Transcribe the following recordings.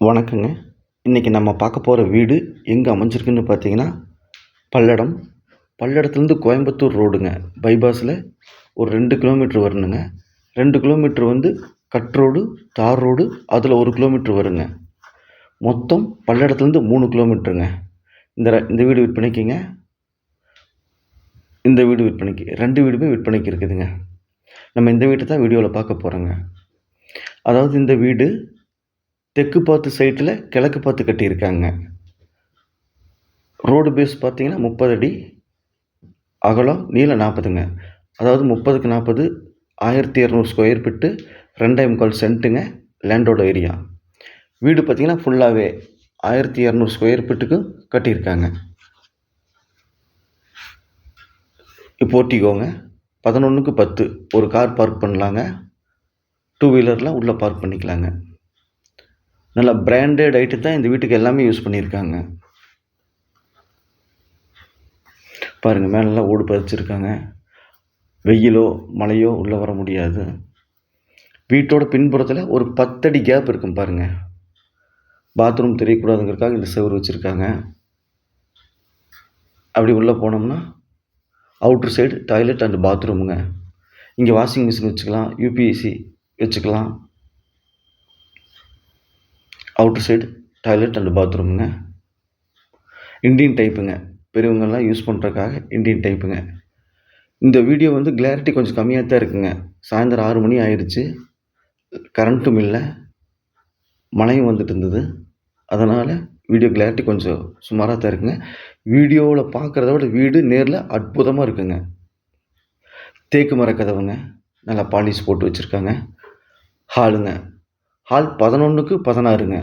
வணக்கங்க. இன்றைக்கி நம்ம பார்க்க போகிற வீடு எங்கே அமைஞ்சிருக்குன்னு பார்த்தீங்கன்னா, பல்லடம். பல்லடத்துலேருந்து கோயம்புத்தூர் ரோடுங்க. பைபாஸில் ஒரு 2 கிலோமீட்டர் வரணுங்க. 2 கிலோமீட்டர் வந்து கட் ரோடு, தார் ரோடு, அதில் 1 கிலோமீட்டர் வருங்க. மொத்தம் பல்லடத்துலேருந்து 3 கிலோமீட்டருங்க. இந்த வீடு விற்பனைக்குங்க. இந்த வீடு விற்பனைக்கு 2 வீடுமே விற்பனைக்கு இருக்குதுங்க. நம்ம இந்த வீட்டை தான் வீடியோவில் பார்க்க போகிறோங்க. அதாவது இந்த வீடு தெற்கு பார்த்து சைட்டில் கிழக்கு பார்த்து கட்டியிருக்காங்க. ரோடு பேஸ் பார்த்தீங்கன்னா 30 அடி, அகலம், நீளம் 40ங்க. அதாவது 30க்கு 40, 1200 ஸ்கொயர் ஃபீட்டு, 2.25 சென்ட்டுங்க லேண்டோட ஏரியா. வீடு பார்த்தீங்கன்னா ஃபுல்லாகவே 1200 ஸ்கொயர் ஃபீட்டுக்கு கட்டியிருக்காங்க. இப்போ ஓட்டிக்கோங்க. 11க்கு 10 ஒரு கார் பார்க் பண்ணலாங்க. 2 வீலர்லாம் உள்ளே பார்க் பண்ணிக்கலாங்க. நல்லா பிராண்டட் ஐட்டம் தான் இந்த வீட்டுக்கு எல்லாமே யூஸ் பண்ணியிருக்காங்க. பாருங்கள், மேலெல்லாம் ஓடு பதிச்சிருக்காங்க. வெயிலோ மழையோ உள்ளே வர முடியாது. வீட்டோட பின்புறத்தில் ஒரு 10 அடி கேப் இருக்கும் பாருங்கள். பாத்ரூம் தெரியக்கூடாதுங்கிறதுக்காக இந்த செவுரு வச்சுருக்காங்க. அப்படி உள்ளே போனோம்னா அவுட்ரு சைடு டாய்லெட் அண்ட் பாத்ரூமுங்க. இங்கே வாஷிங் மிஷின் வச்சுக்கலாம், யூபிஎஸ்சி வச்சுக்கலாம். அவுட்ரு சைடு டாய்லெட் அண்ட் பாத்ரூமுங்க. இண்டியன் டைப்புங்க. பெரியவங்கெல்லாம் யூஸ் பண்ணுறதுக்காக இண்டியன் டைப்புங்க. இந்த வீடியோ வந்து கிளாரிட்டி கொஞ்சம் கம்மியாக தான் இருக்குங்க. சாயந்தரம் 6 மணி ஆயிடுச்சு. கரண்ட்டும் இல்லை, மழையும் வந்துட்டு இருந்தது. அதனால் வீடியோ கிளாரிட்டி கொஞ்சம் சுமாராக தான் இருக்குங்க. வீடியோவில் பார்க்குறத விட வீடு நேரில் அற்புதமாக இருக்குங்க. தேக்கு மர கதவுங்க, நல்லா பாலிஷ் போட்டு வச்சுருக்காங்க. ஹாலுங்க. ஹால் 11க்கு 16ங்க.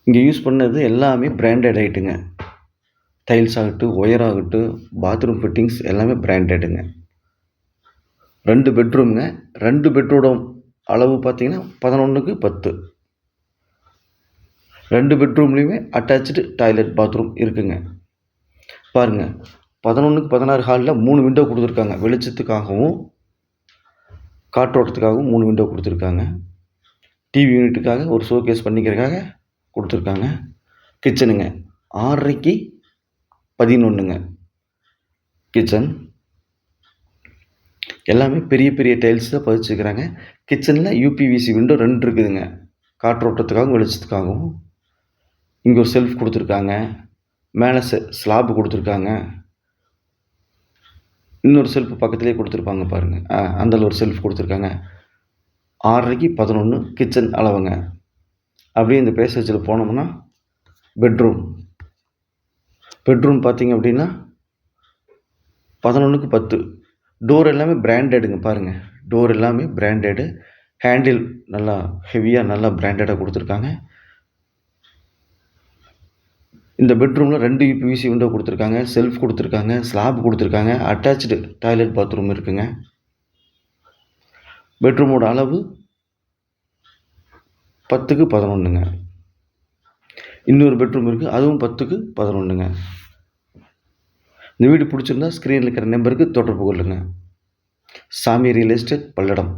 இங்கே யூஸ் பண்ணது எல்லாமே பிராண்டட் ஐட்டுங்க. டைல்ஸ் ஆகட்டும், ஒயர் ஆகட்டும், பாத்ரூம் ஃபிட்டிங்ஸ் எல்லாமே பிராண்டடுங்க. 2 பெட்ரூமுங்க. 2 பெட்ரூமோட அளவு பார்த்தீங்கன்னா 11க்கு 10. 2 பெட்ரூம்லேயுமே அட்டாச்சு டாய்லெட் பாத்ரூம் இருக்குங்க. பாருங்கள், 11க்கு 16 ஹாலில் 3 விண்டோ கொடுத்துருக்காங்க. வெளிச்சத்துக்காகவும் காற்றோட்டத்துக்காகவும் 3 விண்டோ கொடுத்துருக்காங்க. டிவி யூனிட்டுக்காக ஒரு ஷோகேஸ் பண்ணிக்கிறதுக்காக கொடுத்துருக்காங்க. கிச்சனுங்க 6:30க்கு 11ங்க. கிச்சன் எல்லாமே பெரிய பெரிய டைல்ஸ் தான் பதிச்சுக்கிறாங்க. கிச்சனில் யூபிவிசி விண்டோ 2 இருக்குதுங்க. காற்றோட்டத்துக்காகவும் வெளிச்சத்துக்காகவும். இங்கே ஒரு செல்ஃப் கொடுத்துருக்காங்க. மேலே ஸ்லாப் கொடுத்துருக்காங்க. இன்னொரு செல்ஃப் பக்கத்துலேயே கொடுத்துருப்பாங்க பாருங்கள். அதில் ஒரு செல்ஃப் கொடுத்துருக்காங்க. 6:30க்கு 11 கிச்சன் அளவுங்க. அப்படியே இந்த பேசேஜில் போனோம்னா பெட்ரூம் பார்த்தீங்க அப்படின்னா 11க்கு 10. டோர் எல்லாமே பிராண்டடுங்க. பாருங்கள், டோர் எல்லாமே பிராண்டடு. ஹேண்டில் நல்லா ஹெவியாக நல்லா பிராண்டடாக கொடுத்துருக்காங்க. இந்த பெட்ரூமில் 2 யூபிவிசி விண்டோ கொடுத்துருக்காங்க, செல்ஃப் கொடுத்துருக்காங்க, ஸ்லாப் கொடுத்துருக்காங்க, அட்டாச்சு டாய்லெட் பாத்ரூம் இருக்குங்க. பெட்ரூமோட அளவு 10க்கு 11ங்க. இன்னொரு பெட்ரூம் இருக்குது, அதுவும் 10க்கு 11ங்க. இந்த வீடு பிடிச்சிருந்தா ஸ்க்ரீனில் இருக்கிற நம்பருக்கு தொடர்பு கொள்ளுங்க. சாமி ரியல் எஸ்டேட், பல்லடம்.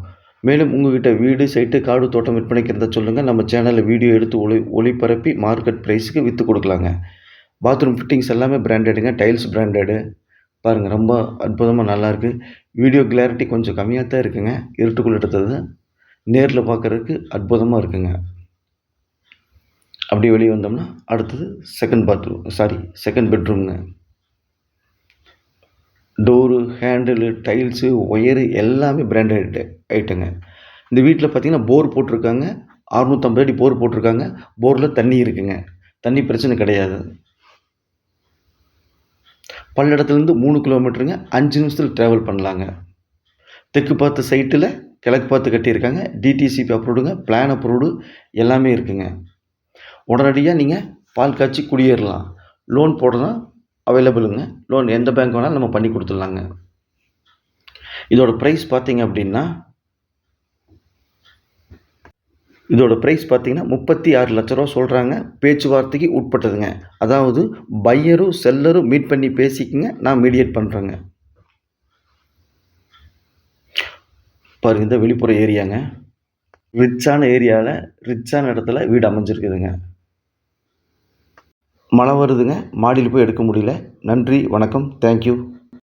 மேலும் உங்கள்கிட்ட வீடு, சைட்டு, காடு, தோட்டம் விற்பனைக்கு இருந்தால் சொல்லுங்கள். நம்ம சேனலில் வீடியோ எடுத்து ஒளிபரப்பி மார்க்கெட் ப்ரைஸுக்கு விற்று கொடுக்கலாங்க. பாத்ரூம் ஃபிட்டிங்ஸ் எல்லாமே பிராண்டடுங்க. Tiles branded. பாருங்கள், ரொம்ப அற்புதமாக நல்லாயிருக்கு. வீடியோ கிளாரிட்டி கொஞ்சம் கம்மியாக தான் இருக்குங்க. இருட்டுக்குள்ளே எடுத்தது. நேரில் பார்க்குறதுக்கு அற்புதமாக இருக்குங்க. அப்படியே வெளியே வந்தோம்னா அடுத்தது செகண்ட் பெட்ரூம்ங்க. டோரு, ஹேண்டிலு, டைல்ஸு, ஒயரு எல்லாமே பிராண்டட் ஐட்டங்க. இந்த வீட்டில் பார்த்தீங்கன்னா போர் போட்டிருக்காங்க. 650 அடி போர் போட்டிருக்காங்க. போரில் தண்ணி இருக்குங்க. தண்ணி பிரச்சனை கிடையாது. பல்லடத்துலேருந்து 3 கிலோமீட்டருங்க. 5 நிமிஷத்தில் ட்ராவல் பண்ணலாங்க. தெற்கு பார்த்த சைட்டில் கிழக்கு பார்த்து கட்டியிருக்காங்க. டிடிசிபி அப்ரூவ்டுங்க, பிளான் அப்ரூவ்டு எல்லாமே இருக்குங்க. உடனடியாக நீங்கள் பால் காய்ச்சி குடியேறலாம். லோன் போடுறதா அவைலபிளுங்க. லோன் எந்த பேங்க் வேணாலும் நம்ம பண்ணி கொடுத்துடலாங்க. இதோட ப்ரைஸ் பார்த்தீங்க அப்படின்னா 36 லட்ச ரூபா சொல்கிறாங்க. பேச்சுவார்த்தைக்கு உட்பட்டதுங்க. அதாவது பையரும் செல்லரும் மீட் பண்ணி பேசிக்கங்க. நான் மீடியேட் பண்ணுறேங்க. பாருங்கள், இந்த வெளிப்புற ஏரியாங்க. ரிச்சான ஏரியாவில் ரிச்சான இடத்துல வீடு அமைஞ்சிருக்குதுங்க. மழை வருதுங்க. மாடியில் போய் எடுக்க முடியல. நன்றி, வணக்கம், தேங்க்யூ.